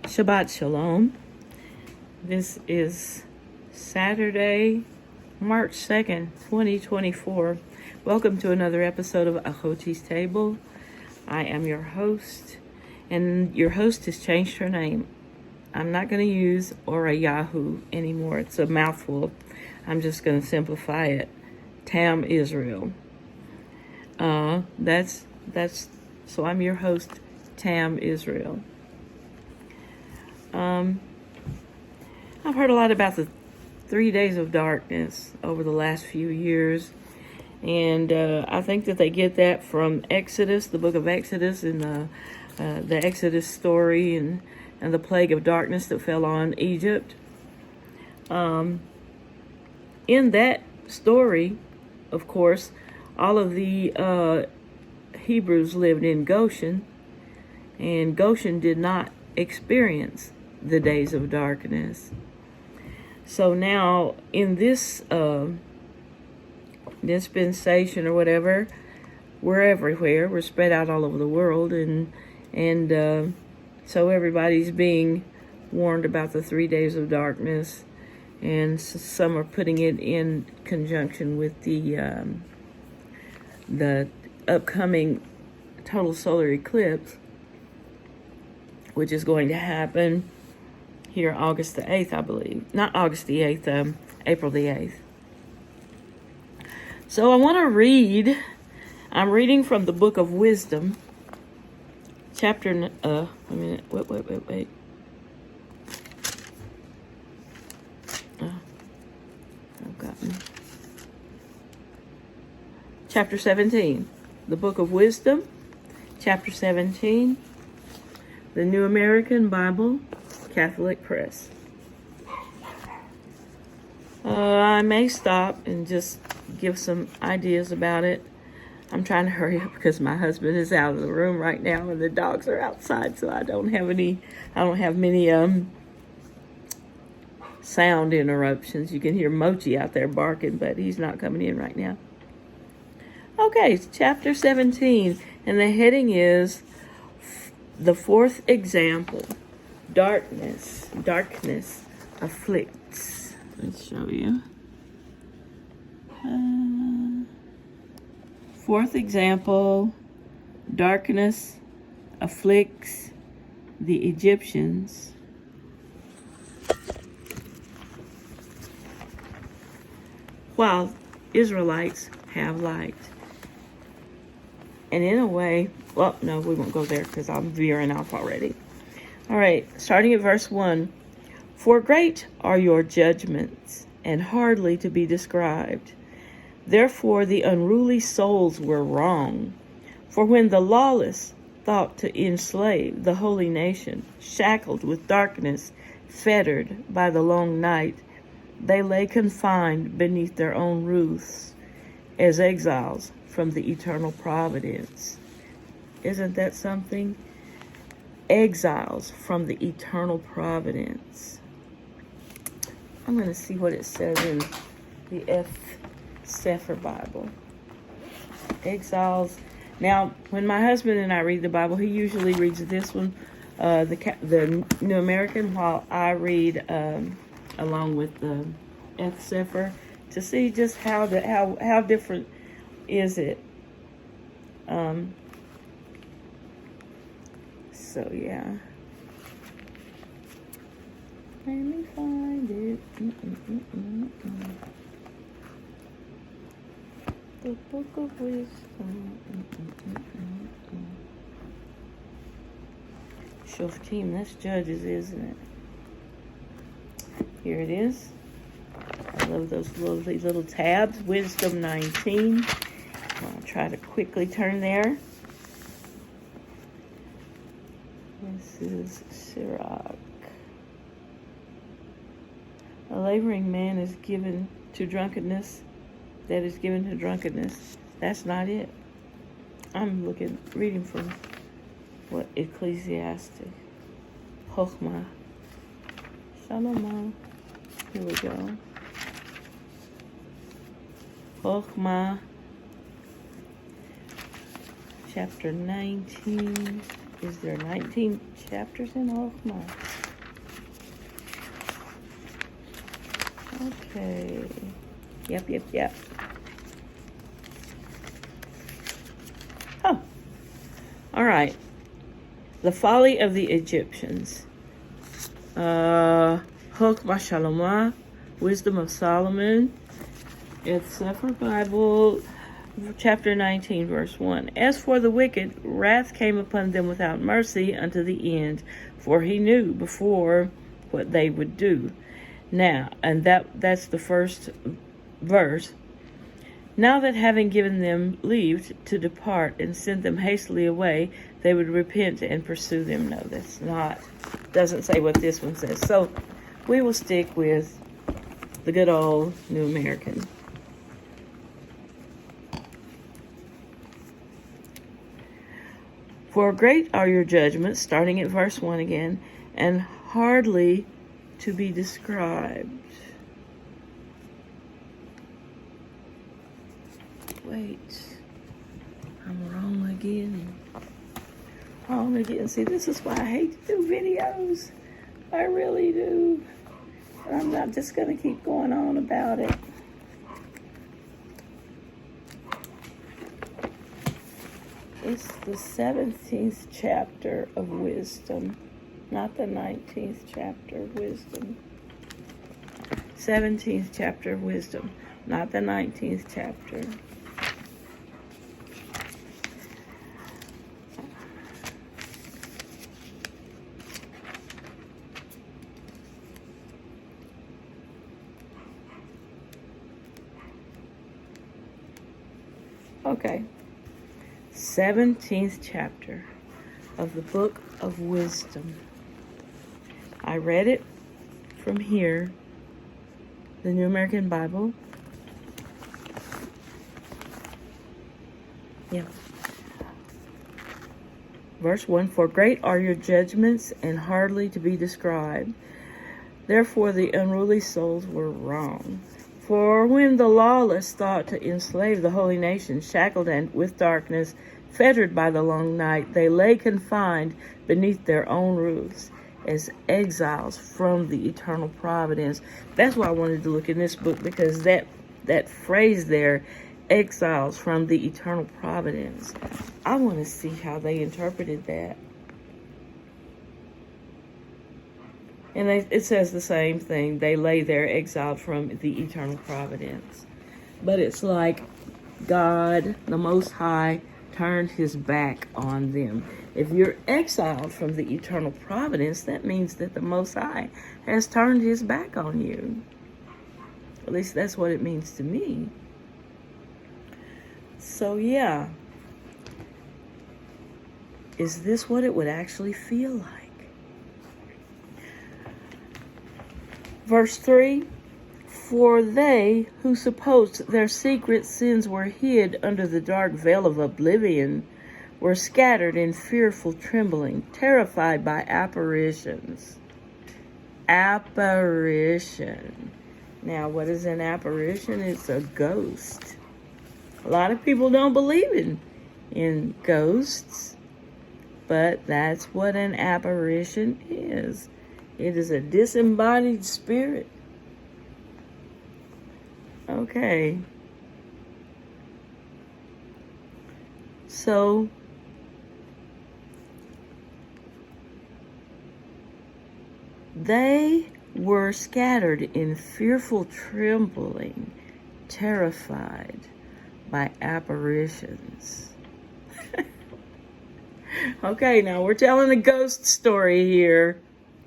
Shabbat Shalom. This is Saturday, March 2nd, 2024. Welcome to another episode of Achoti's Table. I am your host, and your host has changed her name. I'm not going to use Yahoo anymore. It's a mouthful. I'm just going to simplify it. Tam Israel. So I'm your host, Tam Israel. I've heard a lot about the 3 days of darkness over the last few years, and I think that they get that from Exodus, the book of Exodus, and the Exodus story, and the plague of darkness that fell on Egypt. In that story, of course, all of the Hebrews lived in Goshen, and Goshen did not experience the days of darkness. So now in this dispensation or whatever, we're everywhere. We're spread out all over the world, and so everybody's being warned about the 3 days of darkness, and some are putting it in conjunction with the upcoming total solar eclipse, which is going to happen here August the 8th, I believe. Not August the 8th, April the 8th. So I want to read, I'm reading from the book of Wisdom, chapter, wait. I've gotten. Chapter 17, the book of Wisdom, chapter 17, the New American Bible, Catholic Press. I may stop and just give some ideas about it. I'm trying to hurry up because my husband is out of the room right now and the dogs are outside, so I don't have many sound interruptions. You can hear Mochi out there barking, but he's not coming in right now. Okay, chapter 17, and the heading is the fourth example. Darkness afflicts. Let's show you. Fourth example, darkness afflicts the Egyptians. While Israelites have light. And in a way, well, no, we won't go there because I'm veering off already. All right, starting at verse 1. For great are your judgments, and hardly to be described. Therefore the unruly souls were wrong. For when the lawless thought to enslave the holy nation, shackled with darkness, fettered by the long night, they lay confined beneath their own roofs, as exiles from the eternal providence. Isn't that something? Exiles from the eternal providence. I'm going to see what it says in the F. Sefer Bible. Exiles. Now, when my husband and I read the Bible, he usually reads this one, the New American, while I read along with the F. Sefer, to see just how different is it. So yeah. Let me find it. The Book of Wisdom. Shoftim, that's Judges, isn't it? Here it is. I love those little tabs. Wisdom 19. I'll try to quickly turn there. This is Sirach. A laboring man is given to drunkenness. That is given to drunkenness. That's not it. I'm reading from what Ecclesiastic. Chokhmah. Shalom. Here we go. Chokhmah. Chapter 19. Is there 19 chapters in all? Come on. Okay. Yep. Oh. All right. The Folly of the Egyptians. Hokmah Shalomah, Wisdom of Solomon. It's Sefer Bible, chapter 19, verse 1. As for the wicked, wrath came upon them without mercy unto the end, for he knew before what they would do. Now, and that's the first verse. Now that having given them leave to depart and sent them hastily away, they would repent and pursue them. No, that's not, doesn't say what this one says. So we will stick with the good old New American. For great are your judgments, starting at verse 1 again, and hardly to be described. Wait, I'm wrong again. See, this is why I hate to do videos. I really do. But I'm not just going to keep going on about it. It's the 17th chapter of wisdom, not the 19th chapter of wisdom. 17th chapter of wisdom, not the 19th chapter. Okay. 17th chapter of the book of wisdom. I read it from here, the New American Bible. Yeah. Verse 1, for great are your judgments and hardly to be described. Therefore the unruly souls were wrong. For when the lawless thought to enslave the holy nation, shackled and with darkness, fettered by the long night, they lay confined beneath their own roofs as exiles from the eternal providence. That's why I wanted to look in this book, because that phrase there, exiles from the eternal providence, I want to see how they interpreted that. And it says the same thing. They lay there exiled from the eternal providence. But it's like God, the Most High, turned his back on them. If you're exiled from the eternal providence, that means that the Most High has turned his back on you. At least that's what it means to me. So yeah. Is this what it would actually feel like? Verse 3, for they who supposed their secret sins were hid under the dark veil of oblivion were scattered in fearful trembling, terrified by apparitions. Apparition. Now, what is an apparition? It's a ghost. A lot of people don't believe in ghosts, but that's what an apparition is. It is a disembodied spirit. Okay. So, they were scattered in fearful trembling, terrified by apparitions. Okay, now we're telling a ghost story here.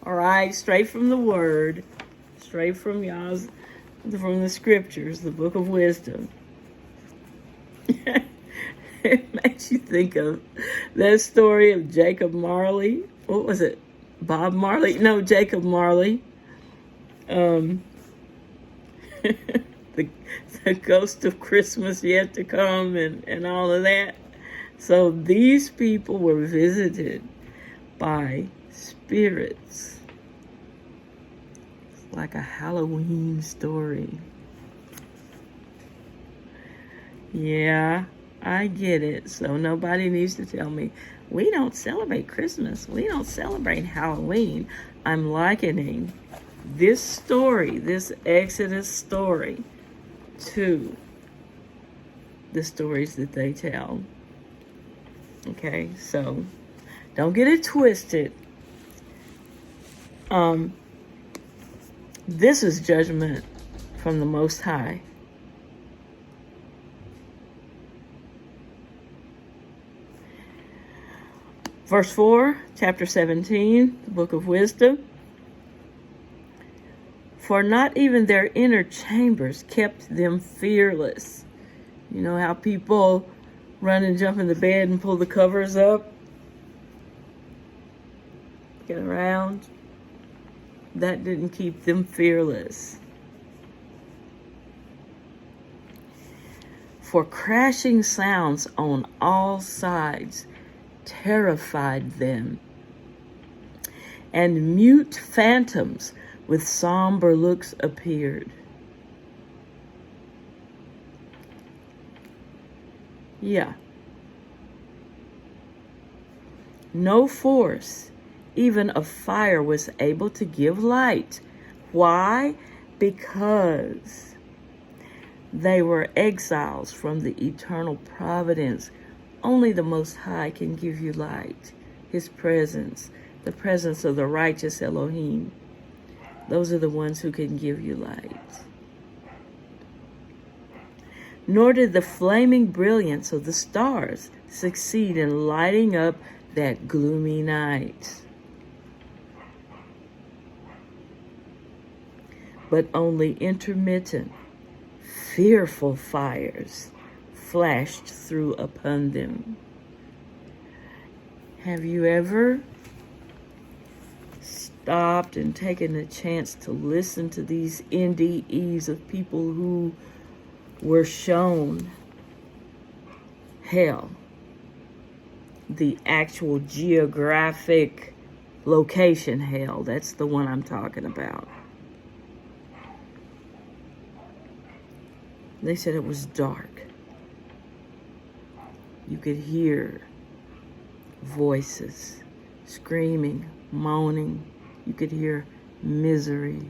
All right, straight from the word, straight from y'all's, from the scriptures, the book of wisdom. It makes you think of that story of Jacob Marley. What was it? Bob Marley? No, Jacob Marley. The ghost of Christmas yet to come and all of that. So these people were visited by spirits. It's like a Halloween story. Yeah, I get it. So nobody needs to tell me We don't celebrate Christmas. We don't celebrate Halloween. I'm likening this story, this Exodus story, to the stories that they tell. Okay, so don't get it twisted. This is judgment from the Most High. Verse 4, chapter 17, the book of wisdom. For not even their inner chambers kept them fearless. You know how people run and jump in the bed and pull the covers up? Get around. That didn't keep them fearless. For crashing sounds on all sides terrified them, and mute phantoms with somber looks appeared. Yeah. No force, even of fire, was able to give light. Why? Because they were exiles from the eternal providence. Only the Most High can give you light. His presence, the presence of the righteous Elohim. Those are the ones who can give you light. Nor did the flaming brilliance of the stars succeed in lighting up that gloomy night. But only intermittent, fearful fires flashed through upon them. Have you ever stopped and taken a chance to listen to these NDEs of people who were shown hell, the actual geographic location hell? That's the one I'm talking about. They said it was dark. You could hear voices screaming, moaning. You could hear misery.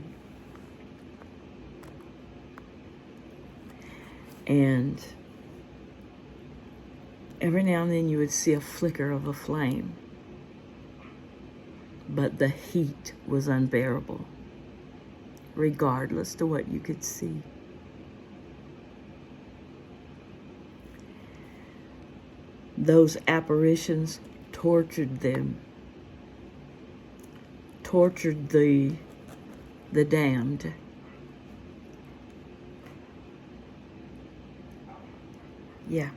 And every now and then you would see a flicker of a flame. But the heat was unbearable, regardless to what you could see. Those apparitions tortured them, tortured the damned. Yeah.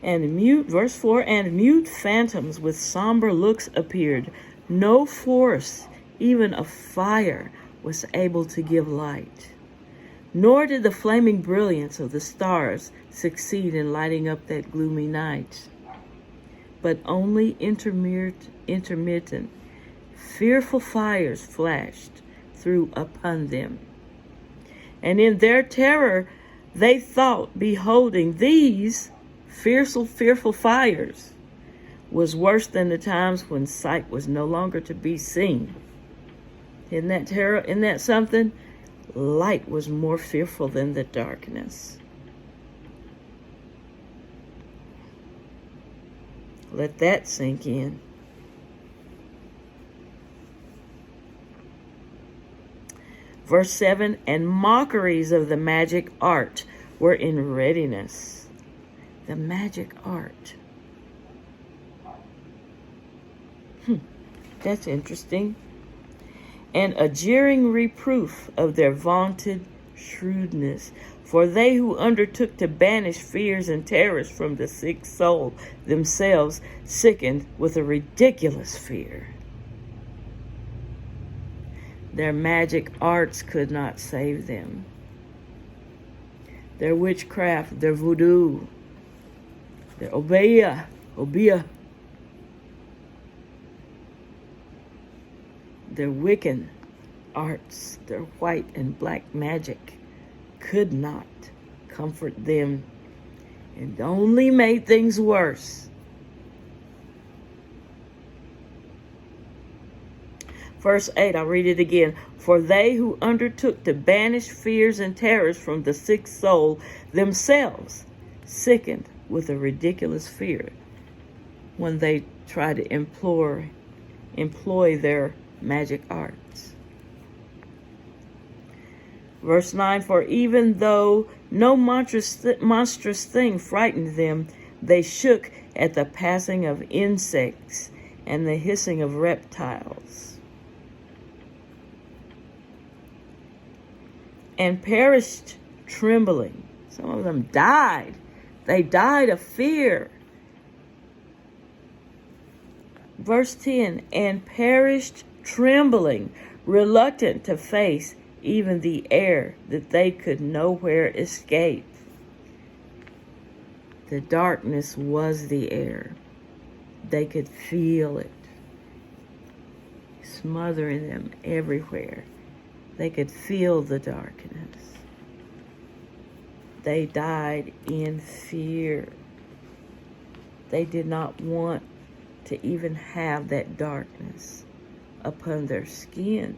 Verse 4, and mute phantoms with somber looks appeared. No force, even of fire, was able to give light. Nor did the flaming brilliance of the stars succeed in lighting up that gloomy night, but only intermittent, fearful fires flashed through upon them. And in their terror, they thought beholding these fearful fires was worse than the times when sight was no longer to be seen. Isn't that terror? Isn't that something? Light was more fearful than the darkness. Let that sink in. Verse 7, and mockeries of the magic art were in readiness. The magic art. That's interesting. And a jeering reproof of their vaunted shrewdness. For they who undertook to banish fears and terrors from the sick soul themselves sickened with a ridiculous fear. Their magic arts could not save them. Their witchcraft, their voodoo, their obeah, their Wiccan arts, their white and black magic could not comfort them It only made things worse. Verse 8, I'll read it again. For they who undertook to banish fears and terrors from the sick soul themselves sickened with a ridiculous fear when they try to employ their magic arts. Verse 9, for even though no monstrous thing frightened them, they shook at the passing of insects and the hissing of reptiles, and perished trembling. Some of them died. They died of fear. Verse 10, and perished trembling, reluctant to face even the air that they could nowhere escape. The darkness was the air. They could feel it, smothering them everywhere. They could feel the darkness. They died in fear. They did not want to even have that darkness upon their skin.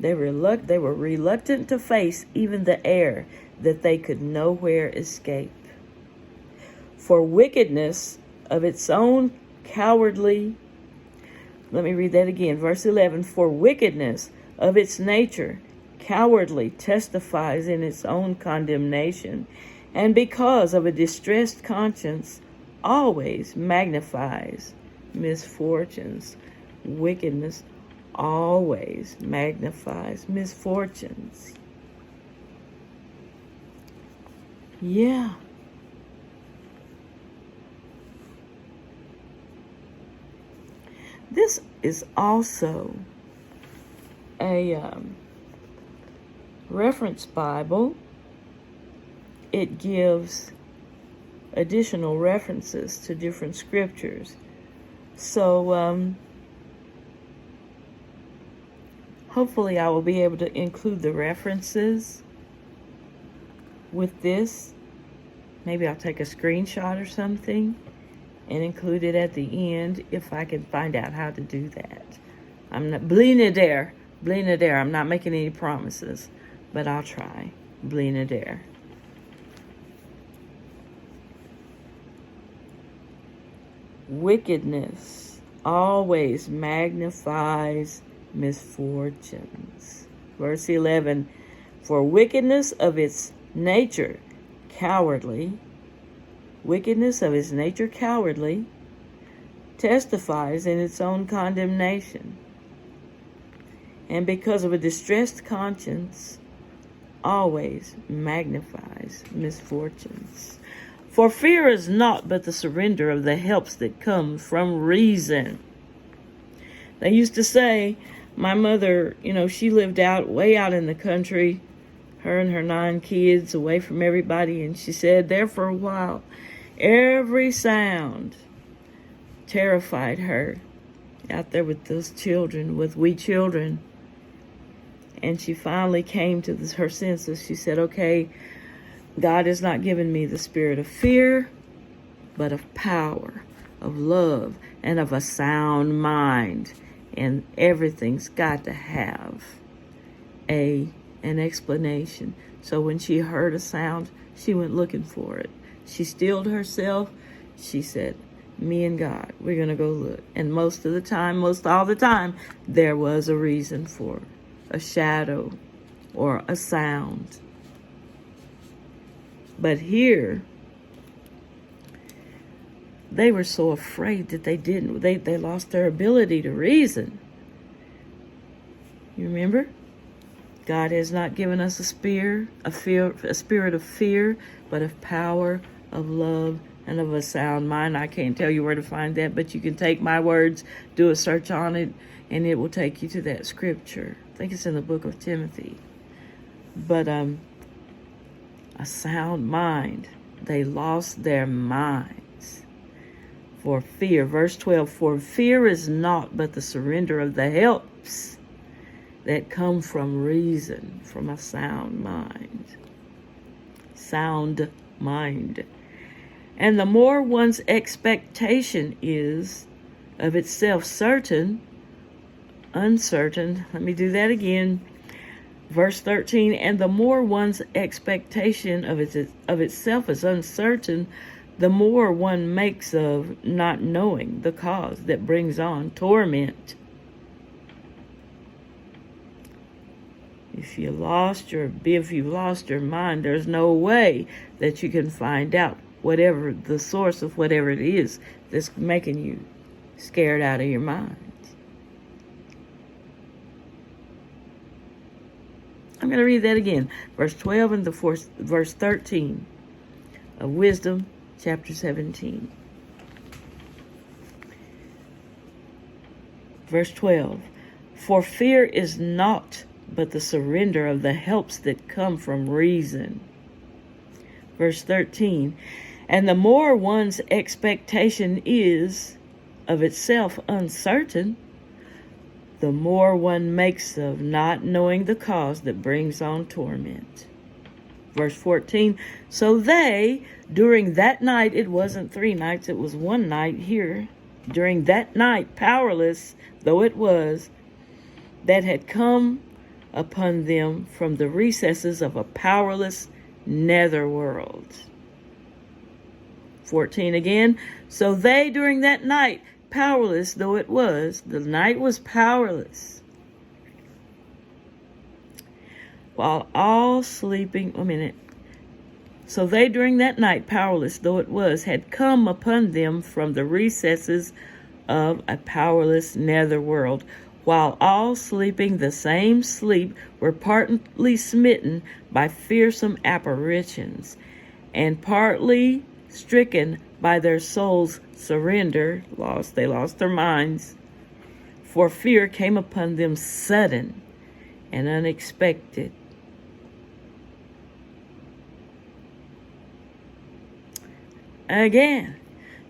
They were reluctant to face even the air that they could nowhere escape. For wickedness of its own cowardly, let me read that again, verse 11, for wickedness of its nature cowardly testifies in its own condemnation, and because of a distressed conscience always magnifies misfortunes. Wickedness always magnifies misfortunes. Yeah. This is also a reference Bible. It gives additional references to different scriptures. So hopefully I will be able to include the references with this. Maybe I'll take a screenshot or something and include it at the end if I can find out how to do that. I'm not bleenadair. I'm not making any promises, but I'll try. Bleenadair. Wickedness always magnifies misfortunes. Verse 11, for wickedness of its nature cowardly, testifies in its own condemnation, and because of a distressed conscience always magnifies misfortunes. For fear is naught but the surrender of the helps that come from reason. They used to say, my mother, she lived way out in the country, her and her 9 kids, away from everybody, and she said there for a while, every sound terrified her out there with those children, with we children. And she finally came to her senses. She said, okay, God has not given me the spirit of fear, but of power, of love, and of a sound mind. And everything's got to have an explanation. So when she heard a sound, she went looking for it. She stilled herself. She said, me and God, we're going to go look. And most all the time, there was a reason for a shadow or a sound. But here, they were so afraid that they lost their ability to reason. You remember? God has not given us a spirit of fear, but of power, of love, and of a sound mind. I can't tell you where to find that, but you can take my words, do a search on it, and it will take you to that scripture. I think it's in the book of Timothy. But a sound mind. They lost their minds for fear. Verse 12, for fear is naught but the surrender of the helps that come from reason, from a sound mind. Sound mind. And the more one's expectation is of itself uncertain. Let me do that again. Verse 13, and the more one's expectation of itself is uncertain, the more one makes of not knowing the cause that brings on torment. If you lost your mind, there's no way that you can find out whatever the source of whatever it is that's making you scared out of your mind. I'm going to read that again. Verse 12 and verse 13 of Wisdom, chapter 17. Verse 12. For fear is naught but the surrender of the helps that come from reason. Verse 13. And the more one's expectation is of itself uncertain, the more one makes of not knowing the cause that brings on torment. Verse 14, so they, during that night, it wasn't 3 nights, it was 1 night here, during that night, powerless though it was, that had come upon them from the recesses of a powerless netherworld. 14 again, so they, during that night, powerless though it was, the night was powerless, while all sleeping, so they during that night, powerless though it was, had come upon them from the recesses of a powerless netherworld, while all sleeping the same sleep were partly smitten by fearsome apparitions, and partly stricken by their souls' surrender, they lost their minds, for fear came upon them sudden and unexpected. Again,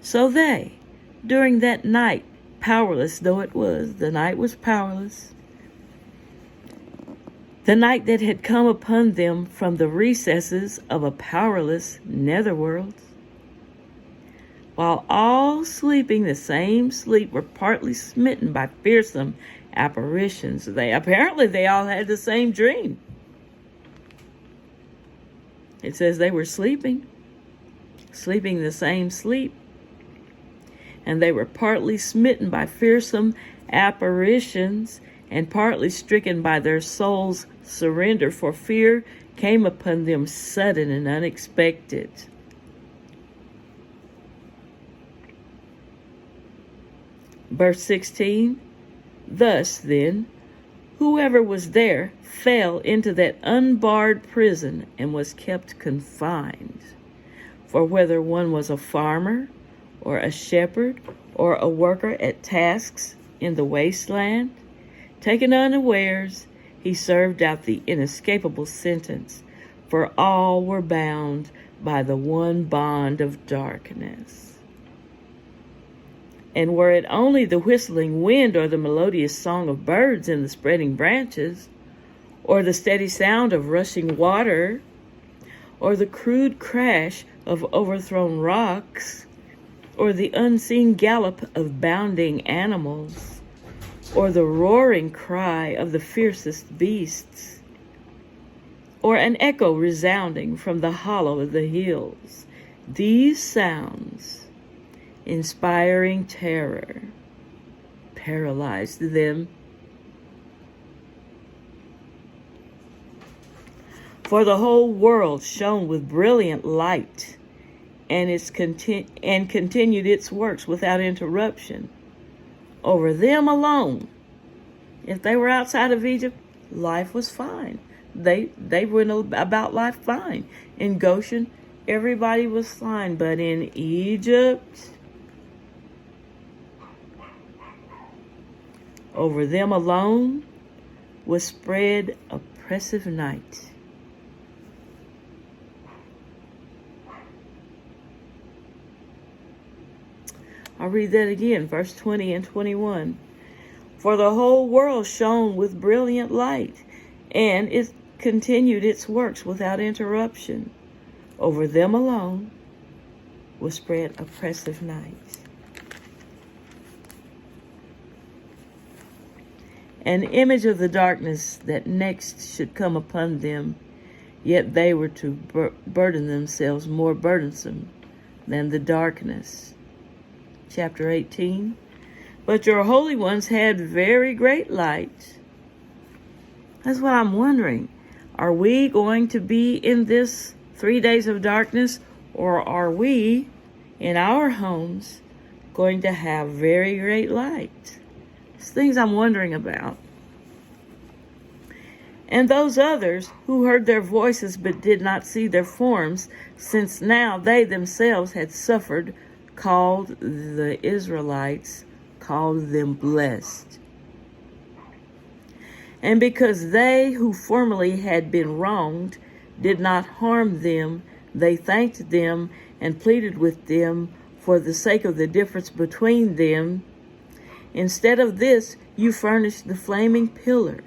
so they, during that night, powerless though it was, the night was powerless, the night that had come upon them from the recesses of a powerless netherworld, while all sleeping the same sleep were partly smitten by fearsome apparitions. They all had the same dream. It says they were sleeping the same sleep, and they were partly smitten by fearsome apparitions, and partly stricken by their souls' surrender, for fear came upon them sudden and unexpected. Verse 16, thus then, whoever was there fell into that unbarred prison and was kept confined. For whether one was a farmer, or a shepherd, or a worker at tasks in the wasteland, taken unawares, he served out the inescapable sentence, for all were bound by the one bond of darkness. And were it only the whistling wind, or the melodious song of birds in the spreading branches, or the steady sound of rushing water, or the crude crash of overthrown rocks, or the unseen gallop of bounding animals, or the roaring cry of the fiercest beasts, or an echo resounding from the hollow of the hills, these sounds, inspiring terror, paralyzed them. For the whole world shone with brilliant light, and continued its works without interruption. Over them alone, if they were outside of Egypt, life was fine. They went about life fine. In Goshen, everybody was fine, but in Egypt, over them alone was spread oppressive night. I'll read that again, verse 20 and 21. For the whole world shone with brilliant light, and it continued its works without interruption. Over them alone will spread oppressive night. An image of the darkness that next should come upon them, yet they were to burden themselves more burdensome than the darkness. Chapter 18. But your holy ones had very great light. That's what I'm wondering. Are we going to be in this 3 days of darkness, or are we in our homes going to have very great light? It's things I'm wondering about. And those others who heard their voices but did not see their forms, since now they themselves had suffered, called the Israelites, called them blessed. And because they who formerly had been wronged did not harm them, they thanked them and pleaded with them for the sake of the difference between them. Instead of this, you furnished the flaming pillar.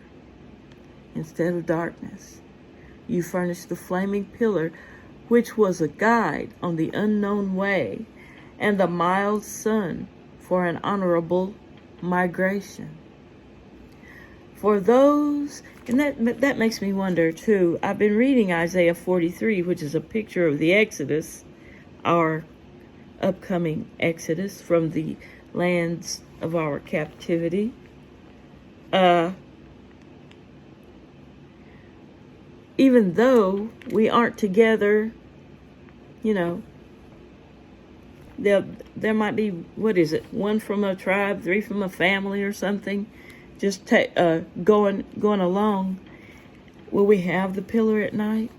Instead of darkness, you furnished the flaming pillar, which was a guide on the unknown way, and the mild sun for an honorable migration. For those, and that makes me wonder too. I've been reading Isaiah 43, which is a picture of the Exodus, our upcoming Exodus from the lands of our captivity. Even though we aren't together, there might be, one from a tribe, 3 from a family or something, just going along. Will we have the pillar at night?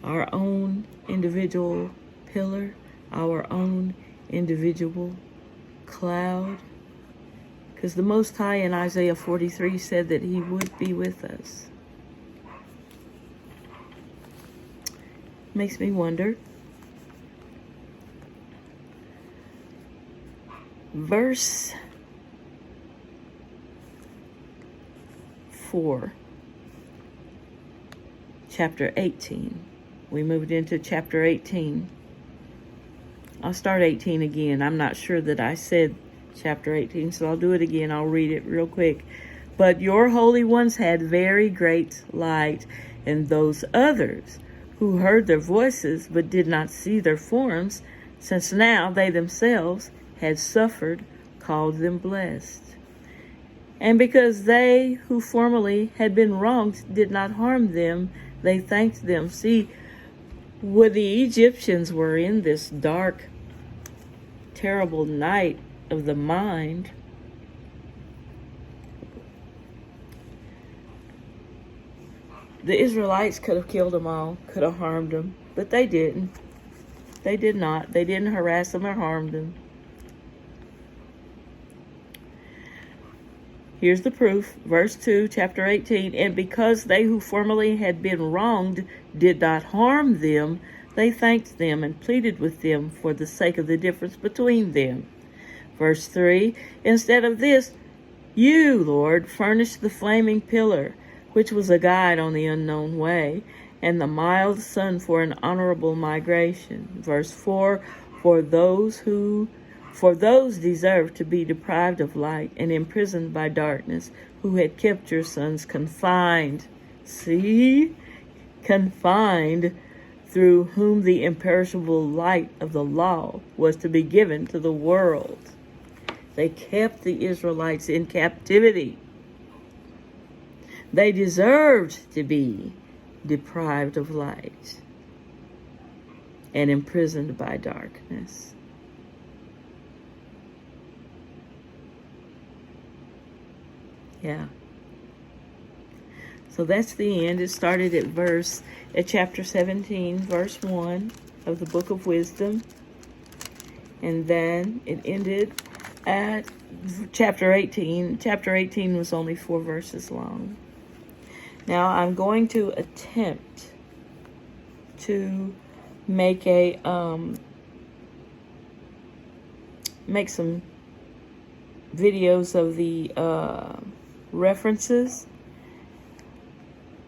Our own individual pillar, our own individual cloud? Because the Most High in Isaiah 43 said that he would be with us. Makes me wonder. Verse 4, chapter 18. We moved into chapter 18. I'll start 18 again. I'm not sure that I said chapter 18, so I'll do it again. I'll read it real quick. But your holy ones had very great light, and those others who heard their voices but did not see their forms, since now they themselves had suffered, called them blessed. And because they who formerly had been wronged did not harm them, they thanked them. See, when the Egyptians were in this dark, terrible night of the mind, the Israelites could have killed them all, could have harmed them, but they didn't. They did not. They didn't harass them or harm them. Here's the proof. Verse 2, chapter 18. And because they who formerly had been wronged did not harm them, they thanked them and pleaded with them for the sake of the difference between them. Verse 3. Instead of this, you, Lord, furnished the flaming pillar, which was a guide on the unknown way, and the mild sun for an honorable migration. Verse 4, for those deserved to be deprived of light and imprisoned by darkness, who had kept your sons confined. See? Confined, through whom the imperishable light of the law was to be given to the world. They kept the Israelites in captivity. They deserved to be deprived of light and imprisoned by darkness. Yeah. So that's the end. It started at chapter 17, verse 1 of the Book of Wisdom. And then it ended at chapter 18. Chapter 18 was only 4 verses long. Now I'm going to attempt to make make some videos of the references.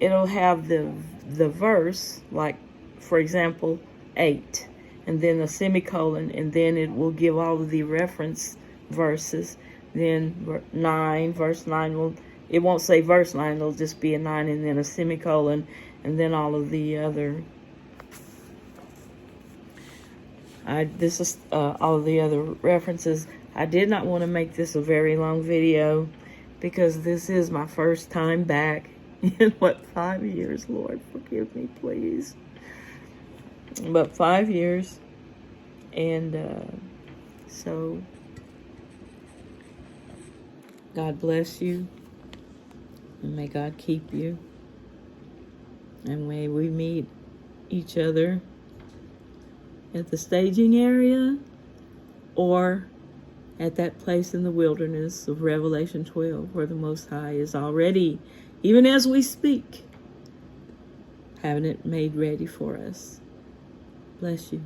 It'll have the verse, like for example, 8, and then a semicolon, and then it will give all of the reference verses. Then 9, verse 9 will, it won't say verse 9, it'll just be a 9 and then a semicolon, and then all of the other, this is all of the other references. I did not want to make this a very long video because this is my first time back in, what, 5 years? Lord, forgive me, please. But 5 years, and so God bless you, and may God keep you, and may we meet each other at the staging area or at that place in the wilderness of Revelation 12 where the Most High is already, even as we speak, having it made ready for us. Bless you.